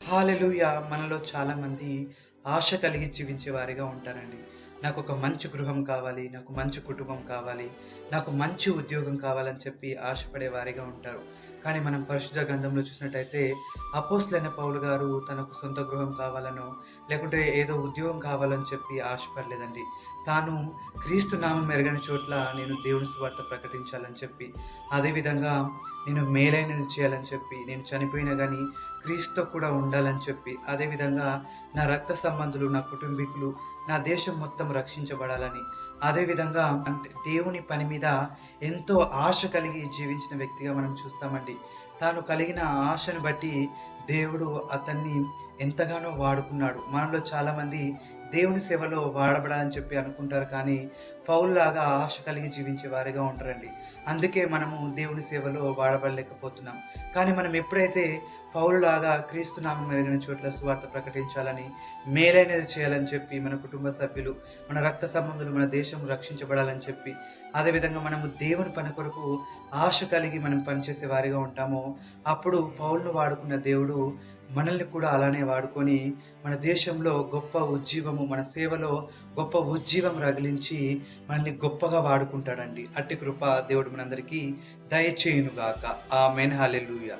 హల్లెలూయా! మనలో చాలామంది ఆశ కలిగి జీవించే వారిగా ఉంటారండి. నాకొక మంచి గృహం కావాలి, నాకు మంచి కుటుంబం కావాలి, నాకు మంచి ఉద్యోగం కావాలని చెప్పి ఆశపడే వారిగా ఉంటారు. కానీ మనం పరిశుద్ధ గ్రంథంలో చూసినట్టయితే అపోస్తలుడైన పౌలు గారు తనకు సొంత గృహం కావాలనో, లేకుంటే ఏదో ఉద్యోగం కావాలని చెప్పి ఆశపడలేదండి. తాను క్రీస్తు నామం ఎరగని చోట్ల నేను దేవుని సువార్త ప్రకటించాలని చెప్పి, అదేవిధంగా నేను మేలైనది చేయాలని చెప్పి, నేను చనిపోయినా గానీ క్రీస్తుతో కూడా ఉండాలని చెప్పి, అదేవిధంగా నా రక్త సంబంధులు, నా కుటుంబీకులు, నా దేశం మొత్తం రక్షించబడాలని, అదేవిధంగా అంటే దేవుని పని మీద ఎంతో ఆశ కలిగి జీవించిన వ్యక్తిగా మనం చూస్తామండి. తాను కలిగిన ఆశను బట్టి దేవుడు అతన్ని ఎంతగానో వాడుకున్నాడు. మనలో చాలామంది దేవుని సేవలో వాడబడాలని చెప్పి అనుకుంటారు, కానీ పౌలులాగా ఆశ కలిగి జీవించే వారిగా ఉంటారండి. అందుకే మనము దేవుని సేవలో వాడబడలేకపోతున్నాం. కానీ మనం ఎప్పుడైతే పౌలులాగా క్రీస్తు నామం ఎరిగిన చోట్ల సువార్త ప్రకటించాలని, మేలైనది చేయాలని చెప్పి, మన కుటుంబ సభ్యులు, మన రక్త సంబంధులు, మన దేశం రక్షించబడాలని చెప్పి, అదేవిధంగా మనము దేవుని పని కొరకు ఆశ కలిగి మనం పనిచేసే వారిగా ఉంటామో, అప్పుడు పౌలును వాడుకున్న దేవుడు మనల్ని కూడా అలానే వాడుకొని మన దేశంలో గొప్ప ఉజ్జీవము, మన సేవలో గొప్ప ఉజ్జీవం రగిలించి మనల్ని గొప్పగా వాడుకుంటాడండి. అట్టి కృప దేవుడు మనందరికీ దయచేయునుగాక. ఆమేన్. హల్లెలూయా.